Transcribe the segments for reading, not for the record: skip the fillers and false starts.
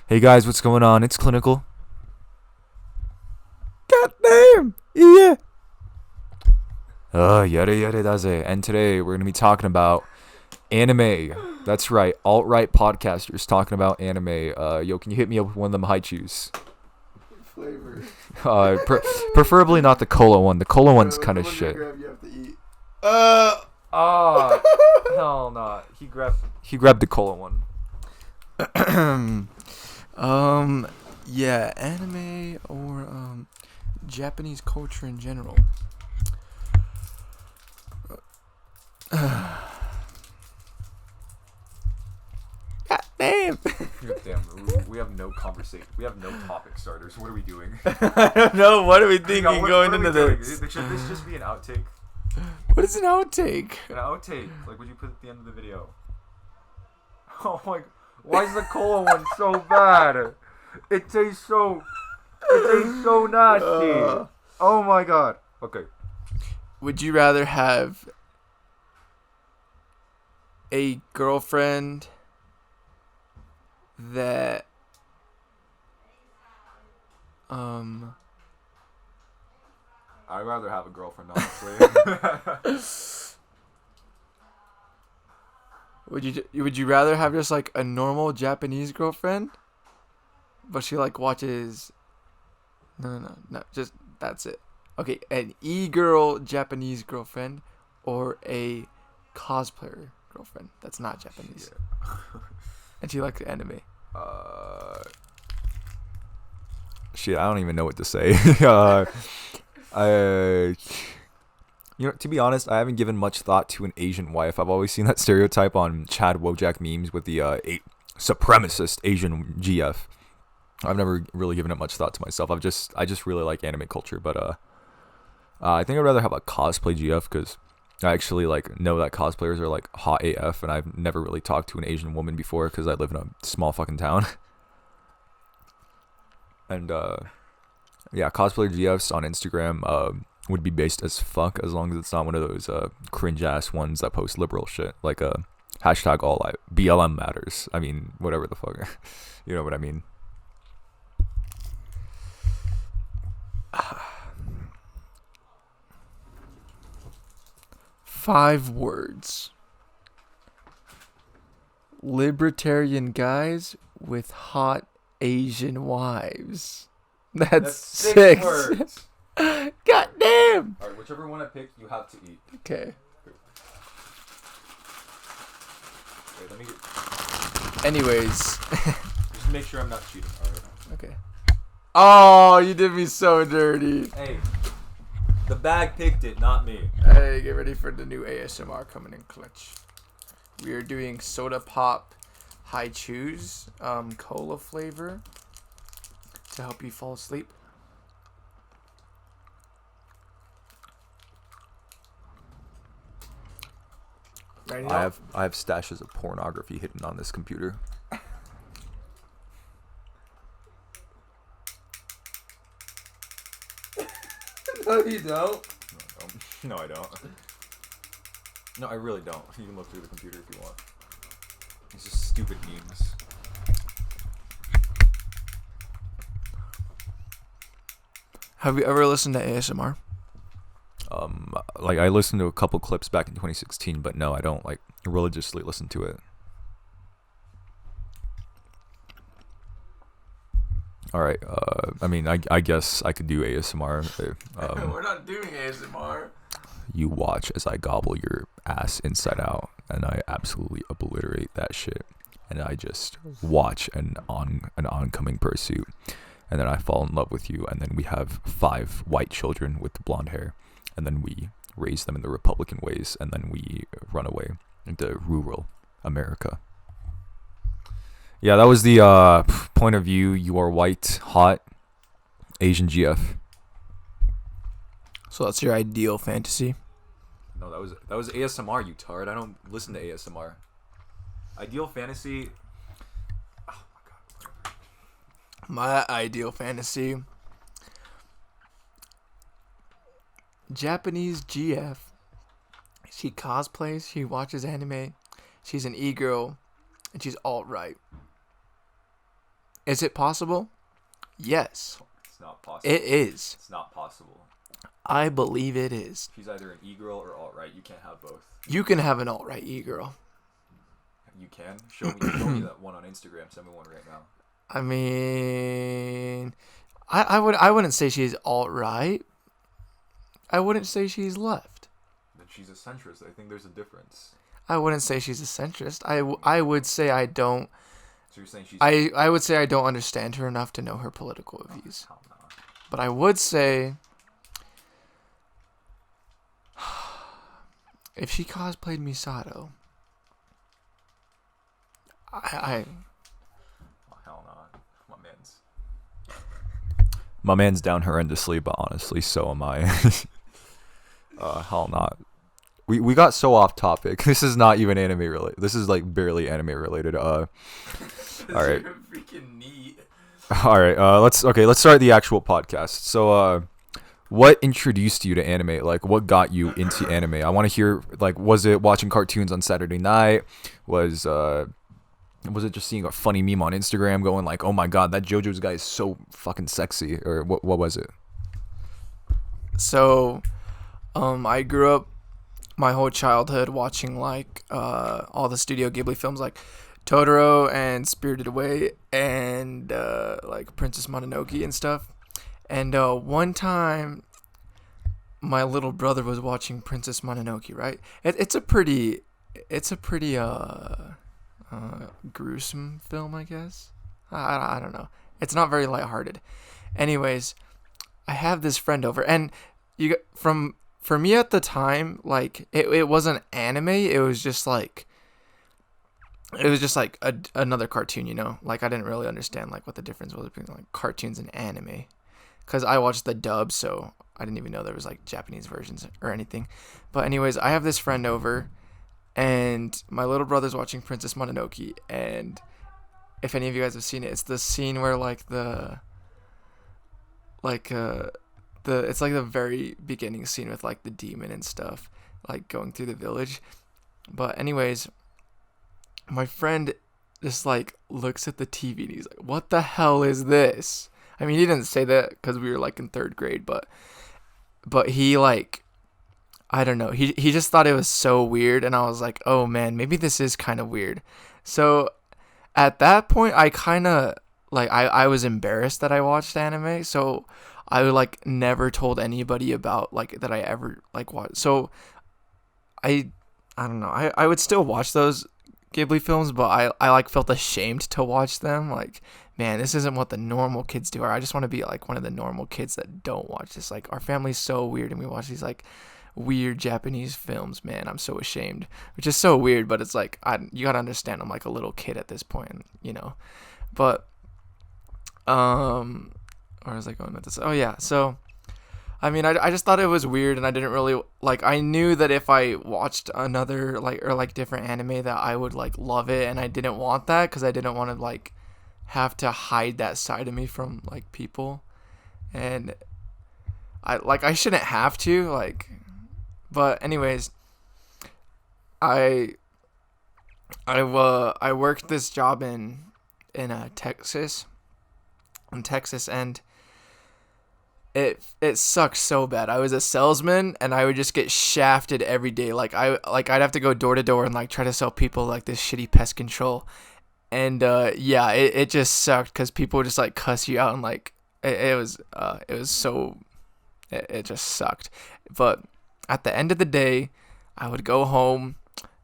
Hey guys, what's going on? It's Clinical. God damn! Yeah. Yada yada daze. And today we're gonna be talking about anime. That's right, alt-right podcasters talking about anime. Yo, can you hit me up with one of them haichus? Flavor. Preferably not the cola one. The cola one's kind of What shit. grab you have to eat? Hell nah. He grabbed the cola one. Yeah, anime or Japanese culture in general. God damn. Damn, we have no conversation. We have no topic starters. What are we doing? I don't know. What are we thinking going into this? Should this just be an outtake? What is an outtake? An outtake, like what you put at the end of the video. Oh my! Why is the cola one so bad? It tastes so nasty. Oh my god. Okay. Would you rather have a girlfriend that I'd rather have a girlfriend, honestly. would you rather have just like a normal Japanese girlfriend, but she like watches no just that's it. Okay, an e-girl Japanese girlfriend or a cosplayer girlfriend that's not Japanese. Yeah. And she likes anime. Shit, I don't even know what to say. To be honest, I haven't given much thought to an Asian wife. I've always seen that stereotype on Chad Wojak memes with the supremacist Asian GF. I've never really given it much thought to myself. I just really like anime culture, but I think I'd rather have a cosplay GF because I actually like know that cosplayers are like hot AF, and I've never really talked to an Asian woman before because I live in a small fucking town. And yeah, cosplayer GFs on Instagram would be based as fuck as long as it's not one of those cringe ass ones that post liberal shit like hashtag all BLM matters. I mean, whatever the fuck, you know what I mean. 5 words. Libertarian guys with hot Asian wives. That's 6 words. God damn. Alright, whichever one I pick, you have to eat. Okay. Wait, let me get... Anyways. Just make sure I'm not cheating. Alright. Okay. Oh, you did me so dirty. Hey, the bag picked it, not me. Hey, get ready for the new ASMR coming in clutch. We are doing soda pop high chews, cola flavor to help you fall asleep. Ready now? I have stashes of pornography hidden on this computer. No, you don't. No, I don't. No, I really don't. You can look through the computer if you want. It's just stupid memes. Have you ever listened to ASMR? Like I listened to a couple clips back in 2016, but no, I don't like religiously listen to it. All right. I mean, I guess I could do ASMR. We're not doing ASMR. You watch as I gobble your ass inside out, and I absolutely obliterate that shit. And I just watch an oncoming pursuit, and then I fall in love with you, and then we have 5 white children with blonde hair, and then we raise them in the Republican ways, and then we run away into rural America. Yeah, that was the point of view. You are white, hot, Asian GF. So that's your ideal fantasy? No, that was ASMR, you tard. I don't listen to ASMR. Ideal fantasy. Oh my god. My ideal fantasy. Japanese GF. She cosplays, she watches anime, she's an e-girl, and she's alt-right. Is it possible? Yes, It's not possible. it is. It's not possible. I believe it is. She's either an e-girl or alt-right. You can't have both. You can have an alt-right e-girl. You can? Show me that one on Instagram. Send me one right now. I mean, I wouldn't say she's alt-right. I wouldn't say she's left. Then she's a centrist. I think there's a difference. I wouldn't say she's a centrist. I would say I don't. So you're saying she's... I would say I don't understand her enough to know her political views. Hell no. But I would say, if she cosplayed Misato, I Oh, hell no. My man's down horrendously, but honestly, so am I. Hell not. We got so off topic. This is not even anime related. This is like barely anime related. All right. freaking neat. All right. Let's start the actual podcast. So, what introduced you to anime? Like, what got you into anime? I want to hear. Like, was it watching cartoons on Saturday night? Was it just seeing a funny meme on Instagram, going like, "Oh my god, that JoJo's guy is so fucking sexy"? Or what was it? So, I grew up my whole childhood watching like all the Studio Ghibli films like Totoro and Spirited Away and like Princess Mononoke and stuff. And one time my little brother was watching Princess Mononoke, right? It's a pretty gruesome film, I guess. I don't know. It's not very lighthearted. Anyways, I have this friend over, and for me at the time, like it wasn't anime. It was just like another cartoon, you know. Like I didn't really understand like what the difference was between like cartoons and anime, because I watched the dub, so I didn't even know there was like Japanese versions or anything. But anyways, I have this friend over, and my little brother's watching Princess Mononoke, and if any of you guys have seen it, it's the scene where like it's like the very beginning scene with like the demon and stuff, like going through the village. But anyways, my friend just like looks at the TV and he's like, "What the hell is this?" I mean, he didn't say that because we were like in 3rd grade, but he like, I don't know, he just thought it was so weird, and I was like, "Oh man, maybe this is kind of weird." So at that point, I kind of like I was embarrassed that I watched anime, so I like never told anybody about like that I ever like watched. So I don't know. I would still watch those Ghibli films, but I like felt ashamed to watch them. Like, man, this isn't what the normal kids do. Or I just want to be like one of the normal kids that don't watch this. Like, our family's so weird, and we watch these like weird Japanese films. Man, I'm so ashamed. Which is so weird, but it's like you gotta understand. I'm like a little kid at this point, you know. But where was I going with this? Oh yeah, so I mean, I just thought it was weird, and I didn't really like. I knew that if I watched another like different anime, that I would like love it, and I didn't want that because I didn't want to like have to hide that side of me from like people, and I shouldn't have to like. But anyways, I worked this job in Texas, and it sucked so bad. I was a salesman, and I would just get shafted every day. I'd have to go door to door and like try to sell people like this shitty pest control, and yeah, it just sucked because people would just like cuss you out, and like it was so it just sucked. But at the end of the day, I would go home,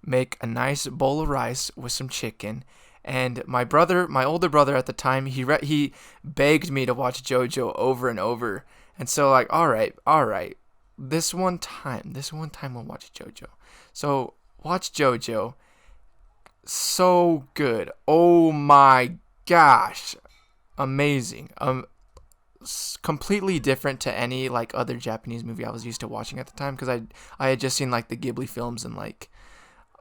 make a nice bowl of rice with some chicken. And my older brother at the time, he begged me to watch JoJo over and over. And so like, all right, this one time we'll watch JoJo. So watch JoJo. So good. Oh my gosh. Amazing. Completely different to any like other Japanese movie I was used to watching at the time, because I had just seen like the Ghibli films and like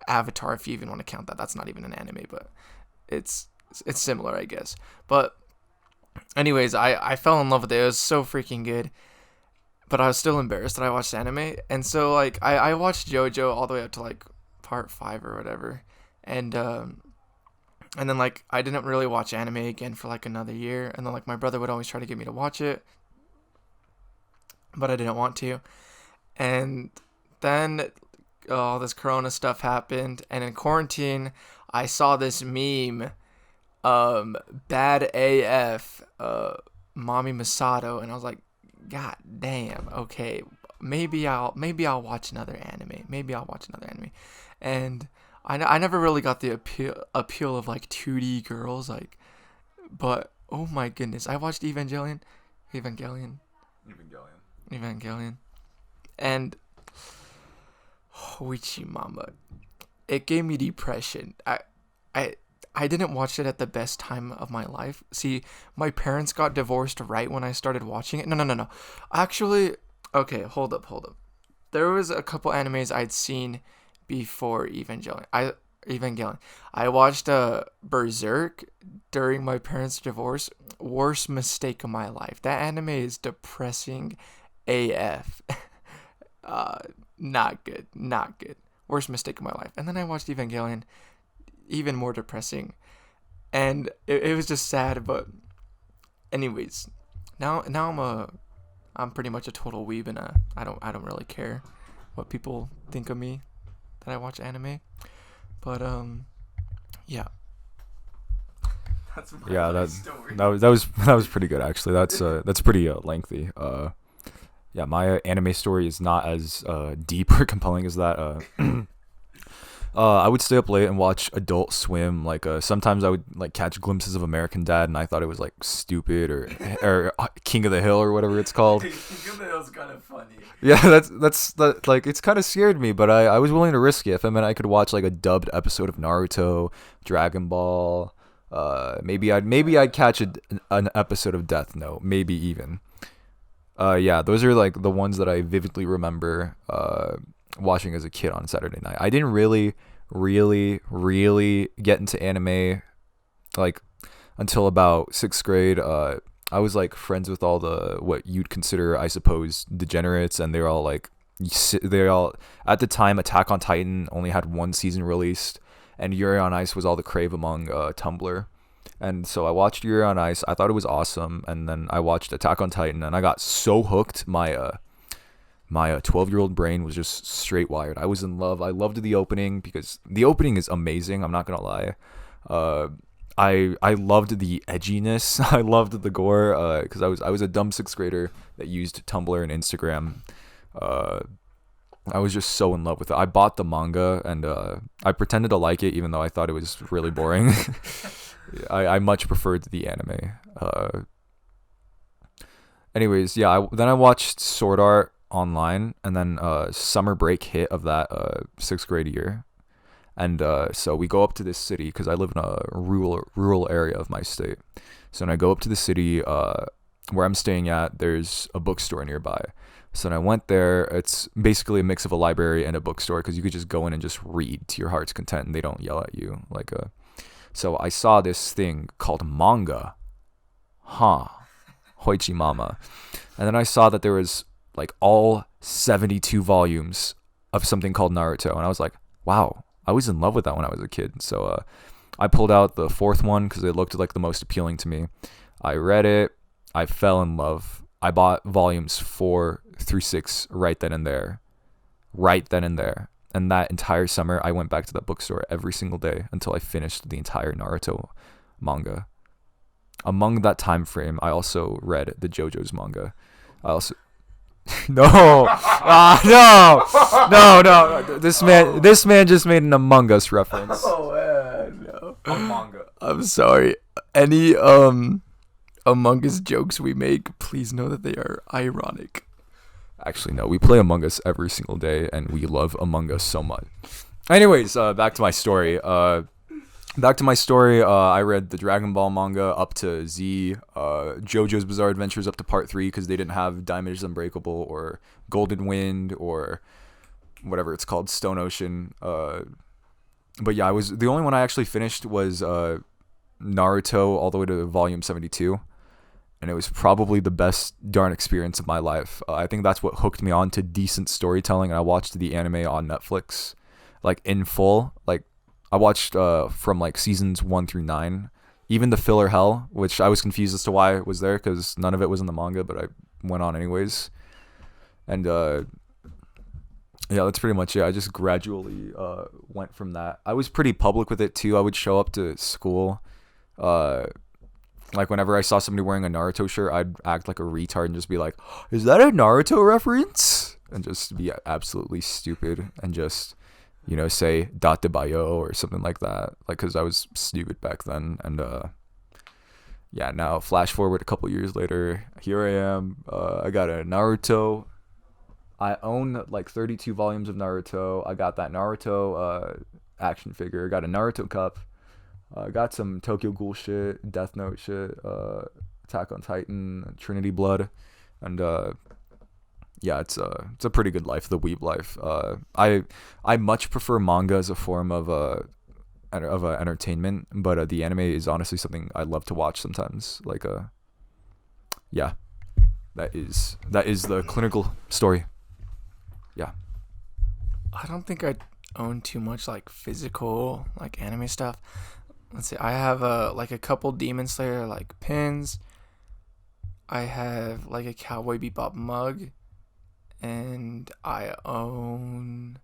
Avatar, if you even want to count that. That's not even an anime, but it's similar, I guess. But anyways, I fell in love with it. It was so freaking good. But I was still embarrassed that I watched anime. And so like I watched JoJo all the way up to like part 5 or whatever. And And then like I didn't really watch anime again for like another year, and then like my brother would always try to get me to watch it, but I didn't want to. And then all this corona stuff happened, and in quarantine I saw this meme, bad AF, Mommy Masato, and I was like, God damn, okay, maybe I'll watch another anime. And I never really got the appeal of like 2D girls, like, but oh my goodness, I watched Evangelion, and Hoichi Mama, it gave me depression. I I didn't watch it at the best time of my life. See, my parents got divorced right when I started watching it. No. Actually, okay, hold up. There was a couple animes I'd seen before Evangelion. I watched Berserk during my parents' divorce. Worst mistake of my life. That anime is depressing AF. Not good. Worst mistake of my life. And then I watched Evangelion, even more depressing. And it was just sad, but anyways, now I'm pretty much a total weeb, and I don't really care what people think of me that I watch anime. But yeah. That's my story. That was pretty good actually. That's pretty lengthy. Yeah, my anime story is not as deep or compelling as that. I would stay up late and watch Adult Swim. Like sometimes I would like catch glimpses of American Dad, and I thought it was like stupid or King of the Hill or whatever it's called. King of the Hill's kind of funny. Yeah, that's like it's kind of scared me, but I was willing to risk it if I meant I could watch like a dubbed episode of Naruto, Dragon Ball. Maybe I'd catch an episode of Death Note, maybe even. Yeah, those are like the ones that I vividly remember watching as a kid on Saturday night. I didn't really get into anime like until about 6th grade. I was like friends with all the what you'd consider, I suppose, degenerates, and they're all at the time Attack on Titan only had one season released, and Yuri on Ice was all the crave among Tumblr. And so I watched Yuri on Ice. I thought it was awesome, and then I watched Attack on Titan, and I got so hooked. My 12-year-old brain was just straight wired. I was in love. I loved the opening because the opening is amazing. I'm not gonna lie. I loved the edginess. I loved the gore. Because I was a dumb 6th grader that used Tumblr and Instagram. I was just so in love with it. I bought the manga, and I pretended to like it, even though I thought it was really boring. I much preferred the anime. Anyways, yeah. Then I watched Sword Art online, and then summer break hit of that 6th grade year, and so we go up to this city because I live in a rural area of my state. So when I go up to the city where I'm staying at, there's a bookstore nearby. So when I went there, it's basically a mix of a library and a bookstore because you could just go in and just read to your heart's content, and they don't yell at you like a. So I saw this thing called manga, Hoichi Mama, and then I saw that there was like all 72 volumes of something called Naruto, and I was like, wow, I was in love with that when I was a kid. So I pulled out the 4th one because it looked like the most appealing to me. I read it. I fell in love. I bought volumes 4 through 6 right then and there. And that entire summer, I went back to that bookstore every single day until I finished the entire Naruto manga. Among that time frame, I also read the JoJo's manga. I also no. This man just made an Among Us reference. Oh man, no. A manga. I'm sorry. Any Among Us jokes we make, please know that they are ironic. Actually, no. We play Among Us every single day, and we love Among Us so much. Anyways, back to my story. I read the Dragon Ball manga up to Z, JoJo's Bizarre Adventures up to Part 3 because they didn't have Diamond is Unbreakable or Golden Wind or whatever it's called, Stone Ocean. But yeah, the only one I actually finished was Naruto all the way to volume 72. And it was probably the best darn experience of my life. I think that's what hooked me on to decent storytelling. And I watched the anime on Netflix, like in full. Like I watched from like seasons 1 through 9, even the filler Hell, which I was confused as to why it was there because none of it was in the manga, but I went on anyways. And yeah, that's pretty much it. I just gradually went from that. I was pretty public with it too. I would show up to school. Uh, like whenever I saw somebody wearing a Naruto shirt, I'd act like a retard and just be like, "Is that a Naruto reference?" And just be absolutely stupid and just, say "date bayo" or something like that. Like, cause I was stupid back then. And yeah, now flash forward a couple years later, here I am. I got a Naruto. I own like 32 volumes of Naruto. I got that Naruto action figure. Got a Naruto cup. Got some Tokyo Ghoul shit, Death Note shit, Attack on Titan, Trinity Blood, and yeah, it's a pretty good life, the weeb life. I much prefer manga as a form of entertainment, but the anime is honestly something I love to watch sometimes. Like yeah, that is the clinical story. Yeah. I don't think I own too much like physical like anime stuff. Let's see. I have like a couple Demon Slayer like pins. I have like a Cowboy Bebop mug, and I own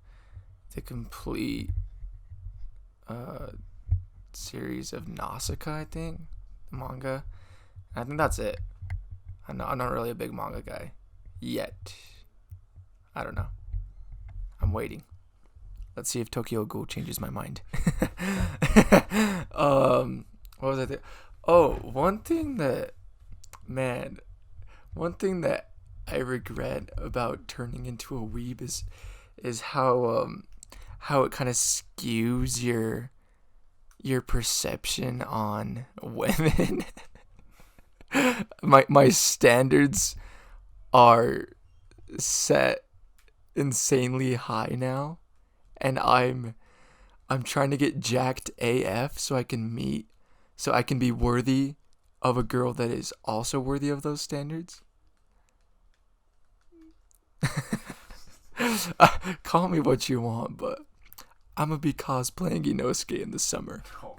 the complete series of Nausicaa. I think the manga. I think that's it. I'm not really a big manga guy yet. I don't know. I'm waiting. Let's see if Tokyo Ghoul changes my mind. What was I think? Oh, one thing that I regret about turning into a weeb is how it kind of skews your perception on women. My standards are set insanely high now, and I'm trying to get jacked AF so I can be worthy of a girl that is also worthy of those standards. Call me what you want, but I'm gonna be cosplaying Inosuke in the summer. Oh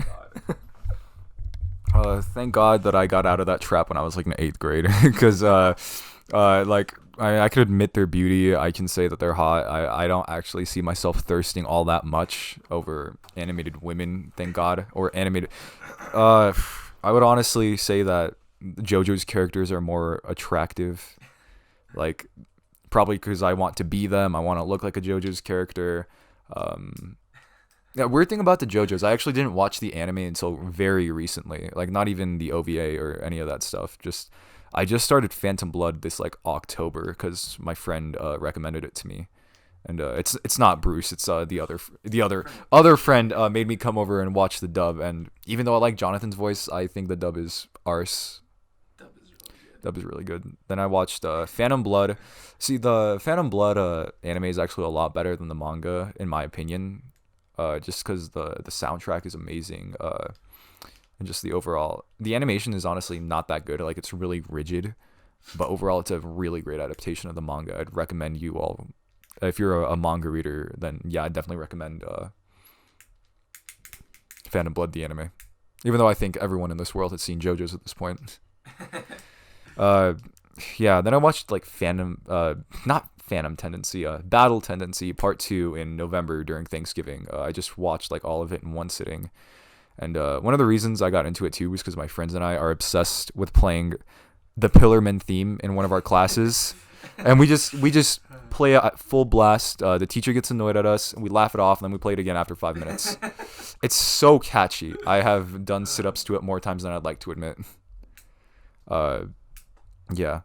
God. Thank God that I got out of that trap when I was like in 8th grade, because like I could admit their beauty. I can say that they're hot. I don't actually see myself thirsting all that much over animated women, thank God, or animated. I would honestly say that JoJo's characters are more attractive, like probably because I want to be them. I want to look like a JoJo's character. Yeah, weird thing about the JoJo's, I actually didn't watch the anime until very recently. Like not even the OVA or any of that stuff. I just started Phantom Blood this like October because my friend recommended it to me, and it's not Bruce, it's the other friend made me come over and watch the dub, and even though I like Jonathan's voice, I think the dub is arse. Dub is really good. Then I watched Phantom Blood. See, the Phantom Blood anime is actually a lot better than the manga in my opinion, just because the soundtrack is amazing. And just the animation is honestly not that good. Like it's really rigid, but overall it's a really great adaptation of the manga. I'd recommend you all, if you're a manga reader, then yeah, I'd definitely recommend Phantom Blood, the anime. Even though I think everyone in this world has seen JoJo's at this point. Yeah, then I watched like not Phantom Tendency, Battle Tendency Part 2 in November during Thanksgiving. I just watched like all of it in one sitting. And one of the reasons I got into it too was because my friends and I are obsessed with playing the Pillarman theme in one of our classes, and we just play it at full blast. The teacher gets annoyed at us, and we laugh it off, and then we play it again after 5 minutes. It's so catchy. I have done sit-ups to it more times than I'd like to admit. Yeah.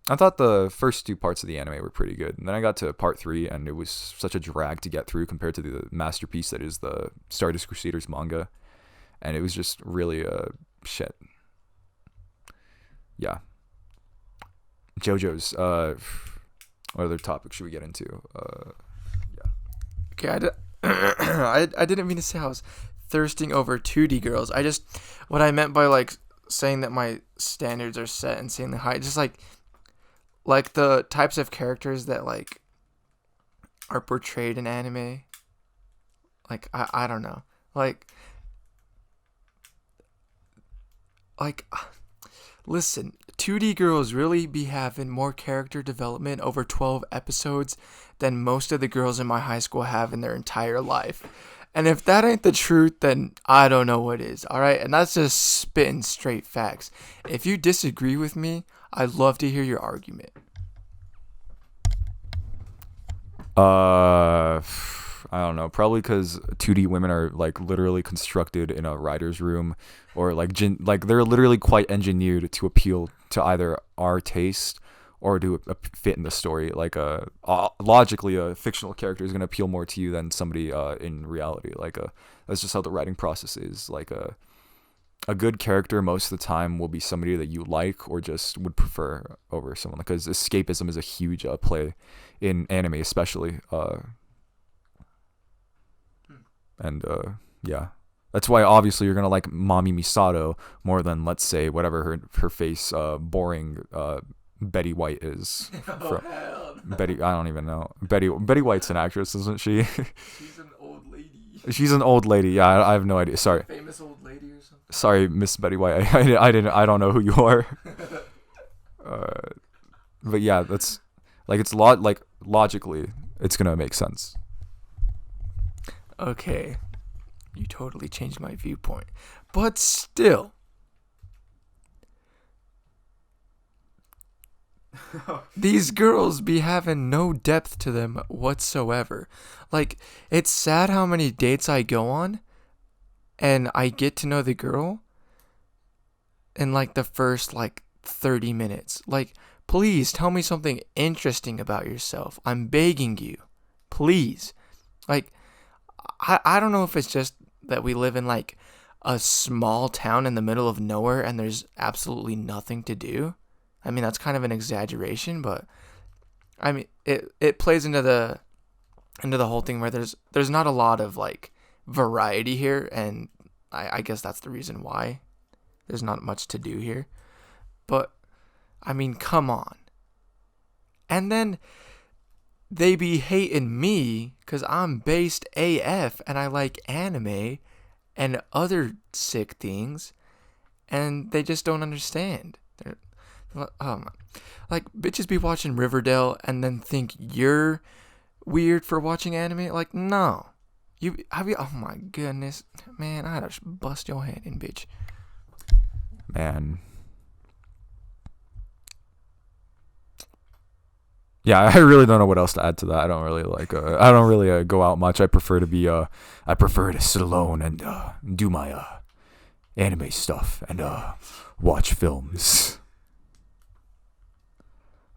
I thought the first 2 parts of the anime were pretty good. And then I got to part 3, and it was such a drag to get through compared to the masterpiece that is the Stardust Crusaders manga. And it was just really shit. Yeah. JoJo's. What other topics should we get into? Yeah. Okay, I didn't mean to say I was thirsting over 2D girls. What I meant by like saying that my standards are set insanely high, just like the types of characters that like are portrayed in anime, Like I don't know. Like listen, 2D girls really be having more character development over 12 episodes than most of the girls in my high school have in their entire life. And if that ain't the truth, then I don't know what is, alright? And that's just spitting straight facts. If you disagree with me, I'd love to hear your argument. I don't know. Probably because 2D women are like literally constructed in a writer's room, or like like they're literally quite engineered to appeal to either our taste or to fit in the story. Like logically, a fictional character is gonna appeal more to you than somebody in reality. Like that's just how the writing process is. Like a good character most of the time will be somebody that you like or just would prefer over someone, because escapism is a huge play in anime, especially. And yeah, that's why obviously you're gonna like Mami Misato more than, let's say, whatever her face boring Betty White is. From Betty, I don't even know. Betty White's an actress, isn't she? She's an old lady. She's an old lady. Yeah, I have no idea. Sorry. Famous old lady or something. Sorry, Miss Betty White. I don't know who you are. But yeah, that's like it's logically it's gonna make sense. Okay, you totally changed my viewpoint. But still, these girls be having no depth to them whatsoever. Like, it's sad how many dates I go on and I get to know the girl in like the first like 30 minutes. Like, please tell me something interesting about yourself. I'm begging you. Please. Like, I don't know if it's just that we live in like a small town in the middle of nowhere and there's absolutely nothing to do. I mean, that's kind of an exaggeration, but I mean, it plays into the whole thing where there's not a lot of like variety here, and I guess that's the reason why there's not much to do here. But I mean, come on. And then they be hating me because I'm based AF and I like anime and other sick things, and they just don't understand. Like, bitches be watching Riverdale and then think you're weird for watching anime. Like, no. Oh my goodness. Man, I'd just bust your head in, bitch. Man. Yeah, I really don't know what else to add to that. I don't really go out much. I prefer to sit alone and do my anime stuff and watch films.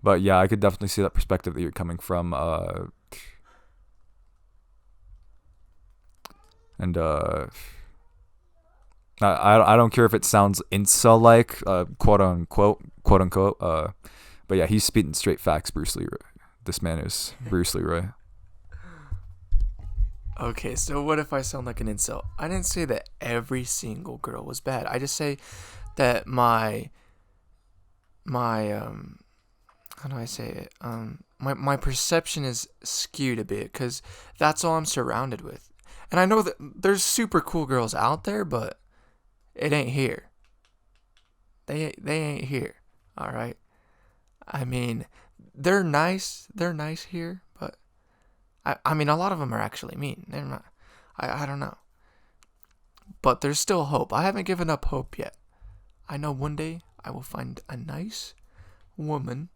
But yeah, I could definitely see that perspective that you're coming from. And I don't care if it sounds incel-like, quote unquote. But yeah, he's spitting straight facts, Bruce Leeroy. This man is Bruce Leeroy. Okay, so what if I sound like an incel? I didn't say that every single girl was bad. I just say that my how do I say it? My perception is skewed a bit because that's all I'm surrounded with. And I know that there's super cool girls out there, but it ain't here. They ain't here. All right. I mean, they're nice here, but I mean, a lot of them are actually mean. They're not. I don't know. But there's still hope. I haven't given up hope yet. I know one day I will find a nice woman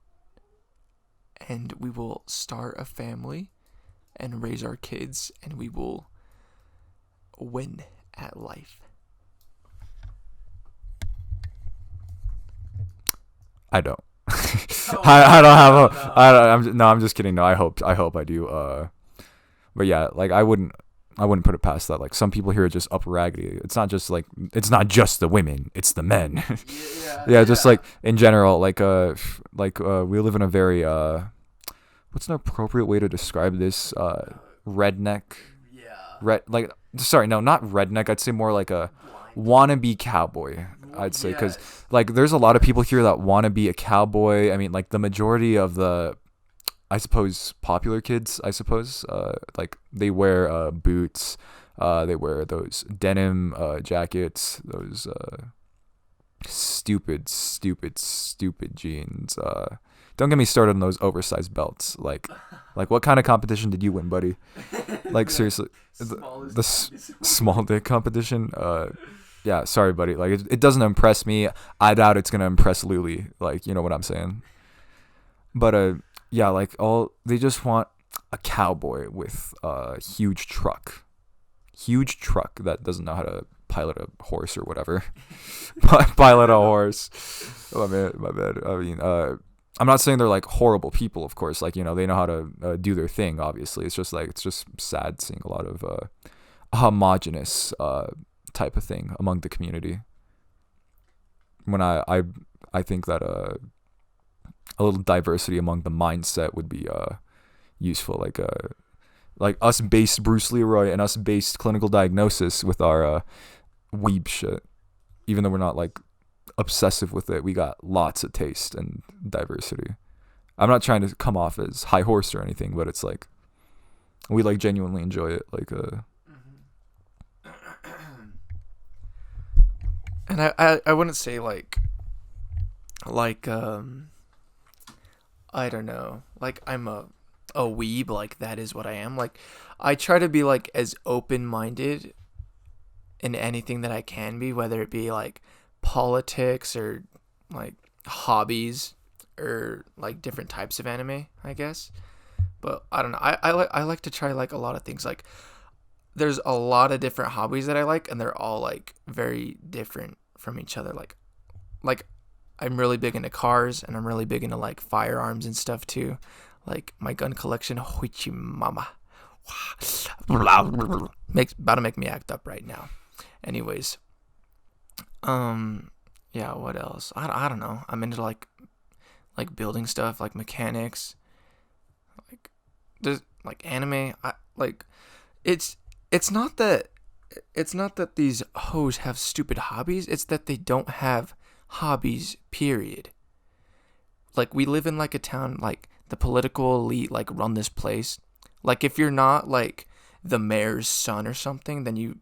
and we will start a family and raise our kids and we will win at life. I don't. I don't have a. I'm just kidding. No, I hope I do. But yeah, like I wouldn't put it past that. Like some people here are just up raggedy. It's not just the women. It's the men. Yeah, just like in general. Like we live in a very what's an appropriate way to describe this? Redneck. Yeah. Not redneck. I'd say more like a wannabe cowboy. I'd say because like there's a lot of people here that want to be a cowboy. I mean, like the majority of the I suppose popular kids, I suppose, like they wear boots, they wear those denim jackets, those stupid jeans. Don't get me started on those oversized belts. Like what kind of competition did you win, buddy? Like seriously, the small dick competition. Yeah, sorry, buddy. Like it doesn't impress me. I doubt it's gonna impress Luli. Like you know what I'm saying. But yeah, like all they just want a cowboy with a huge truck that doesn't know how to pilot a horse or whatever. Pilot a horse. Oh, my bad. I mean, I'm not saying they're like horrible people, of course. Like, you know, they know how to do their thing, obviously. It's just sad seeing a lot of homogenous type of thing among the community. When I think that a little diversity among the mindset would be useful. Like us based Bruce Leeroy and us based clinical diagnosis with our weeb shit. Even though we're not like obsessive with it, we got lots of taste and diversity. I'm not trying to come off as high horse or anything, but it's like we like genuinely enjoy it. Like And I wouldn't say like I don't know, like I'm a weeb, like that is what I am. Like I try to be like as open-minded in anything that I can be, whether it be like politics or like hobbies or like different types of anime, I guess. But I don't know. I like to try like a lot of things. Like there's a lot of different hobbies that I like, and they're all like very different from each other. Like I'm really big into cars, and I'm really big into like firearms and stuff too. Like my gun collection, hoichi mama, about to make me act up right now. Anyways, yeah. What else? I don't know. I'm into like building stuff, like mechanics, like there's like anime. It's not that these hoes have stupid hobbies. It's that they don't have hobbies, period. Like we live in like a town, like the political elite like run this place. Like if you're not like the mayor's son or something, then you're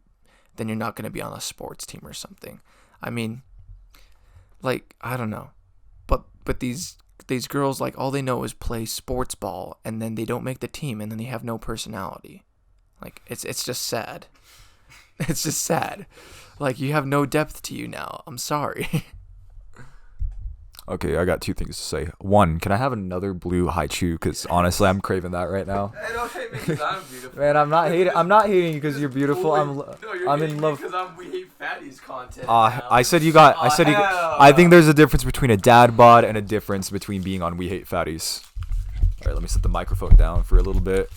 not going to be on a sports team or something. I mean, like I don't know. But these girls, like all they know is play sports ball, and then they don't make the team, and then they have no personality. Like it's just sad. It's just sad. Like you have no depth to you now. I'm sorry. okay, I got two things to say. One, can I have another blue Haichu? Because honestly, I'm craving that right now. Hey, don't hate me because I'm beautiful. Man, I'm not hating you because you're beautiful. I'm in love. Because we hate fatties content. I said you got. I think there's a difference between a dad bod and a difference between being on We Hate Fatties. All right, let me set the microphone down for a little bit.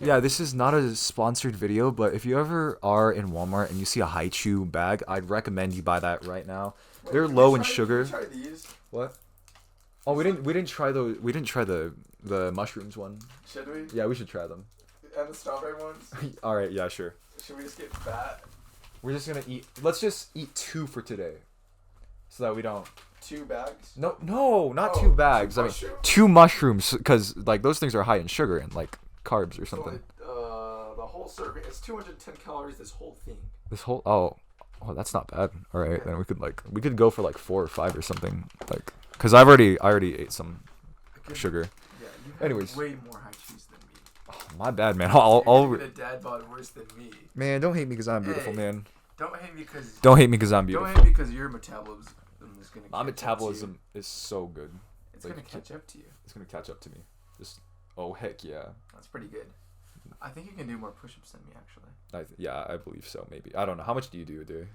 Yeah, this is not a sponsored video, but if you ever are in Walmart and you see a Haichu bag, I'd recommend you buy that right now. They're low in sugar. Try these? What? Oh, we didn't try those. We didn't try the mushrooms one. Should we? Yeah, we should try them. And the strawberry ones? All right, yeah, sure. Should we just get fat? We're just gonna eat. Let's just eat 2 for today, so that we don't. 2 bags? No, not 2 bags. I mean, 2 mushrooms, because like those things are high in sugar and like carbs or something. So the whole serving is 210 calories. This whole thing. Oh, that's not bad. All right, then we could go for like 4 or 5 or something, like, cause I already ate some sugar. Yeah, you have Anyways, way more high cheese than me. Oh, my bad, man. I'll get a dad bod worse than me. Man, don't hate me because I'm beautiful, man. Don't hate me because. Don't hate me because I'm beautiful. Don't hate me because your metabolism is gonna. My metabolism is so good. It's gonna catch up to you. It's gonna catch up to me. Just heck yeah. That's pretty good. I think you can do more push-ups than me, actually. Yeah, I believe so. Maybe I don't know. How much do you do a day?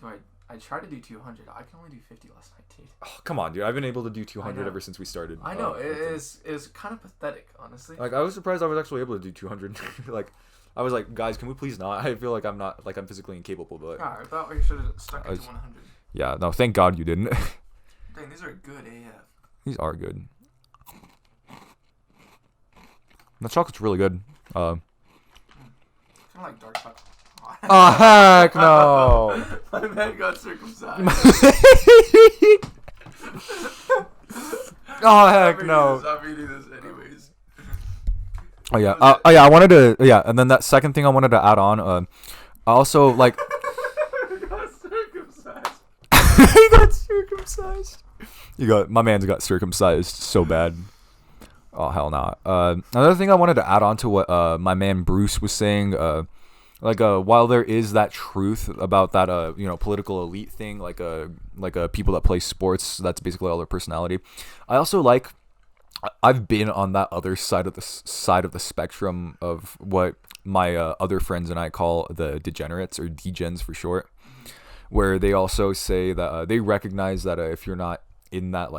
I try to do 200. I can only do 50 last night, dude. Oh, come on, dude. I've been able to do 200 ever since we started. I know. It is kind of pathetic, honestly. Like, I was surprised I was actually able to do 200. Like, I was like, guys, can we please not? I feel like I'm not, like, I'm physically incapable, but... Yeah, I thought we should have stuck it to 100. Yeah, no, thank God you didn't. Dang, these are good AF. These are good. The chocolate's really good. Kind of like dark chocolate. Oh, heck no. My man got circumcised. Oh heck no. I'm eating this anyways. Oh yeah. I wanted to. Yeah, and then that second thing I wanted to add on. I also like. He got circumcised. He got circumcised. My man's got circumcised so bad. Oh hell no. Another thing I wanted to add on to what my man Bruce was saying. While there is that truth about that political elite thing, people that play sports, that's basically all their personality. I also I've been on that other side of the spectrum of what my other friends and I call the degenerates, or degens for short, where they also say that they recognize that if you're not in that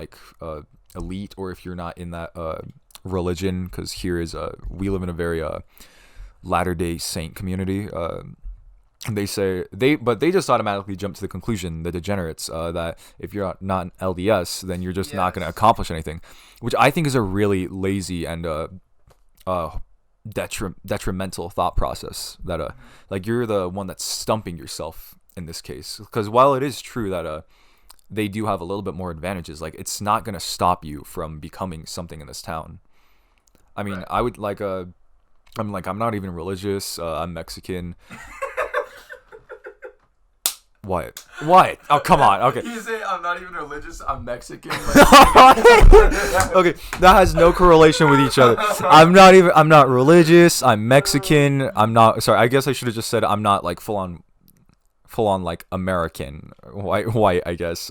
elite, or if you're not in that religion, because we live in a very Latter-day Saint community. They just automatically jump to the conclusion, the degenerates, that if you're not an LDS, then you're just not going to accomplish anything, which I think is a really lazy and detrimental thought process. That you're the one that's stumping yourself in this case, because while it is true that they do have a little bit more advantages, it's not going to stop you from becoming something in this town. I mean, right. I would I'm not even religious. I'm Mexican. What? Oh, come on. Okay. You say I'm not even religious. I'm Mexican. Okay, that has no correlation with each other. I'm not religious. I'm Mexican. I'm not. Sorry, I guess I should have just said I'm not full on American white, I guess.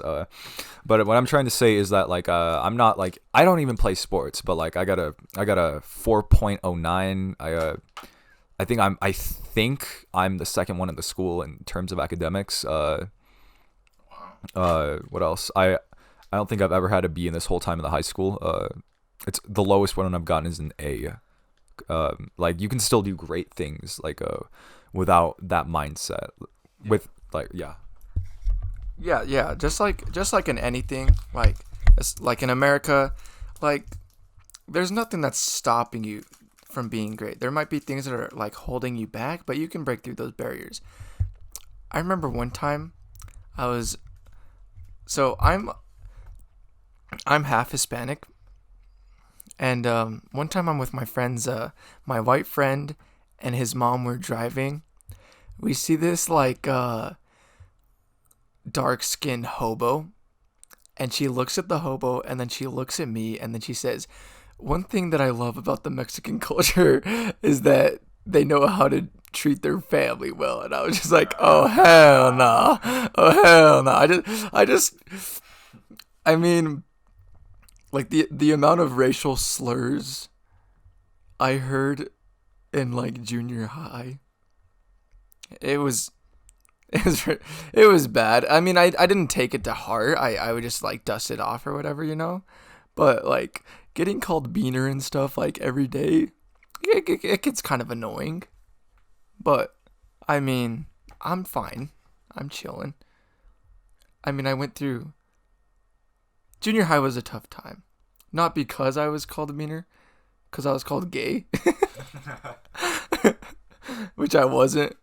But what I'm trying to say is that I'm not I don't even play sports, but I got a 4.09. I think I'm the second one in the school in terms of academics. What else? I don't think I've ever had a B in this whole time in the high school. It's the lowest one I've gotten is an A. You can still do great things without that mindset. With yeah, just like in anything, in America, there's nothing that's stopping you from being great. There might be things that are holding you back, but you can break through those barriers. I remember one time I'm half Hispanic, and one time I'm with my friends, my white friend and his mom were driving. We see this dark-skinned hobo, and she looks at the hobo, and then she looks at me, and then she says, "One thing that I love about the Mexican culture is that they know how to treat their family well." And I was just like, "Oh hell no, oh hell no!" I mean, the amount of racial slurs I heard in junior high. It was bad. I mean, I didn't take it to heart. I would just dust it off or whatever, But getting called beaner and stuff every day, it gets kind of annoying. But I mean, I'm fine. I'm chilling. I mean, I went through junior high was a tough time. Not because I was called a beaner, because I was called gay. Which I wasn't.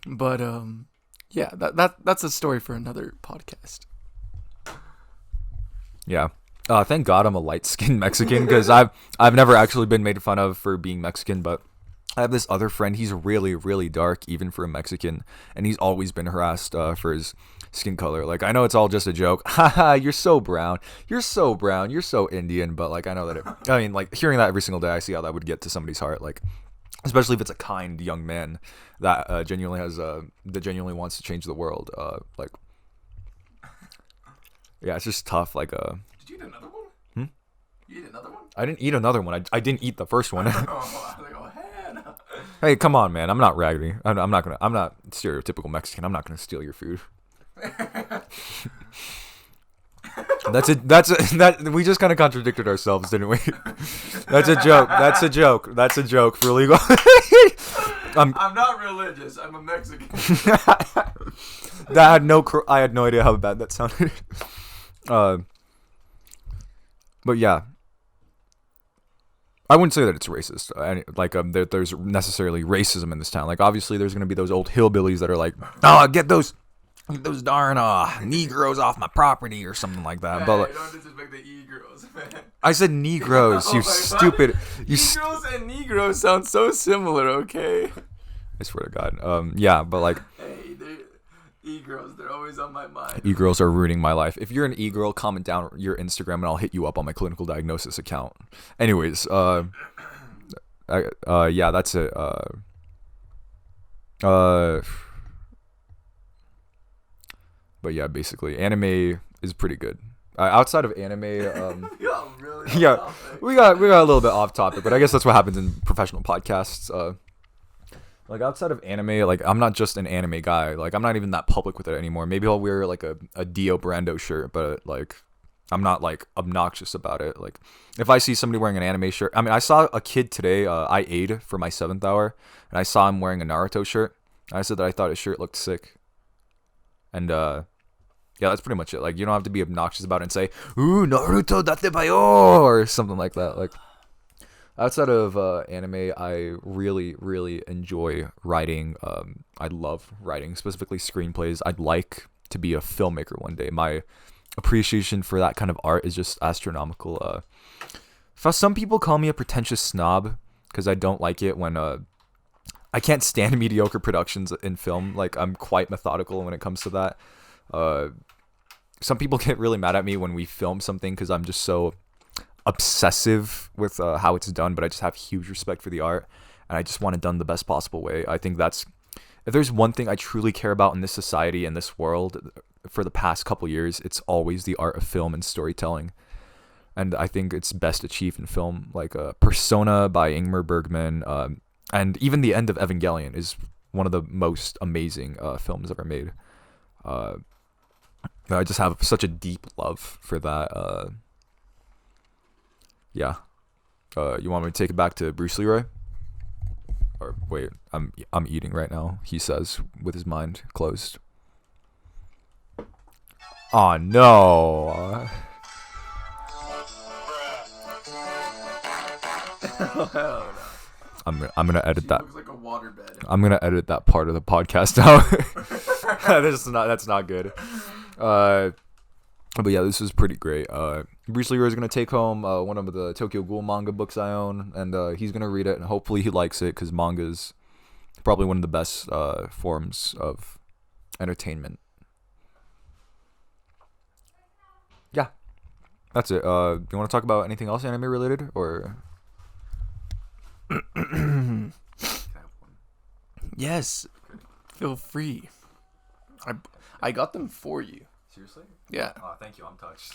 But yeah, that's a story for another podcast. Yeah. Thank God I'm a light-skinned Mexican, because I've never actually been made fun of for being Mexican, but I have this other friend. He's really, really dark, even for a Mexican, and he's always been harassed for his skin color. I know it's all just a joke. Haha, you're so brown. You're so brown. You're so Indian. But I know that hearing that every single day, I see how that would get to somebody's heart. Especially if it's a kind young man that genuinely wants to change the world. Yeah, it's just tough. Did you eat another one? You ate another one? I didn't eat another one. I didn't eat the first one. Oh, hey, come on, man. I'm not raggedy. I'm not stereotypical Mexican. I'm not gonna steal your food. We just kind of contradicted ourselves, didn't we? That's a joke for legal. I'm not religious. I'm a Mexican. I had no idea how bad that sounded. But yeah, I wouldn't say that it's racist. There's necessarily racism in this town. Obviously, there's gonna be those old hillbillies that are oh, get those get those darn Negroes off my property or something like that. Man, But like, don't disrespect the e-girls, man. I said Negroes, Oh you my God. stupid. E-girls and Negroes sound so similar, okay? I swear to God. Yeah, but like, Hey, e-girls, they're always on my mind. e-girls are ruining my life. If you're an e-girl, comment down your Instagram and I'll hit you up on my clinical diagnosis account. Anyways, yeah, that's it. But yeah, basically, anime is pretty good. Outside of anime, Really yeah, we got a little bit off topic, but I guess that's what happens in professional podcasts. Like outside of anime, like I'm not just an anime guy. Like I'm not even that public with it anymore. Maybe I'll wear like a Dio Brando shirt, but like I'm not like obnoxious about it. Like if I see somebody wearing an anime shirt, I mean, I saw a kid today. I ate for my 7th hour, and I saw him wearing a Naruto shirt. I said that I thought his shirt looked sick, and yeah, that's pretty much it. Like you don't have to be obnoxious about it and say "Ooh, Naruto date bayo" or something like that. Like outside of anime, I really, really enjoy writing. I love writing, specifically screenplays. I'd like to be a filmmaker one day. My appreciation for that kind of art is just astronomical. Some people call me a pretentious snob because I don't like it when I can't stand mediocre productions in film. Like I'm quite methodical when it comes to that. Some people get really mad at me when we film something because I'm just so obsessive with how it's done, but I just have huge respect for the art and I just want it done the best possible way. I think that's, if there's one thing I truly care about in this society and this world for the past couple years, it's always the art of film and storytelling. And I think it's best achieved in film, like Persona by Ingmar Bergman, and even the end of Evangelion is one of the most amazing films ever made. I just have such a deep love for that. Yeah. You want me to take it back to Bruce Leeroy? Or wait, I'm eating right now, he says with his mind closed. Oh no. I'm gonna edit that. Looks like a waterbed. I'm gonna edit that part of the podcast out. That's not good. But yeah, this was pretty great. Bruce Leeroy is gonna take home one of the Tokyo Ghoul manga books I own, and he's gonna read it, and hopefully he likes it because manga's probably one of the best forms of entertainment. Yeah, that's it. Do you want to talk about anything else anime related, or? Yes, feel free. I got them for you. Seriously? Yeah. Oh, thank you. I'm touched.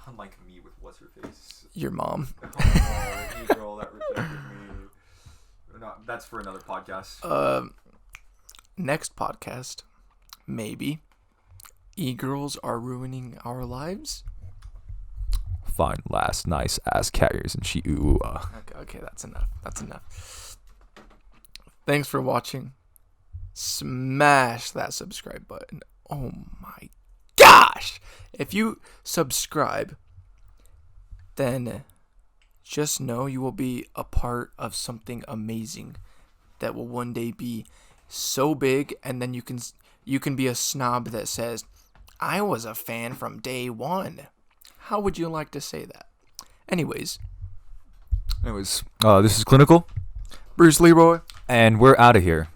Unlike me with what's her face. Your mom. Oh, the girl that rejected me. No, that's for another podcast. Next podcast, maybe. E-girls are ruining our lives. Fine, last nice ass carriers and she ooh. Okay, that's enough. Thanks for watching. Smash that subscribe button. Oh my gosh! If you subscribe, then just know you will be a part of something amazing that will one day be so big, and then you can be a snob that says, I was a fan from day one. How would you like to say that? Anyways, this is Clinical. Bruce Leeroy. And we're out of here.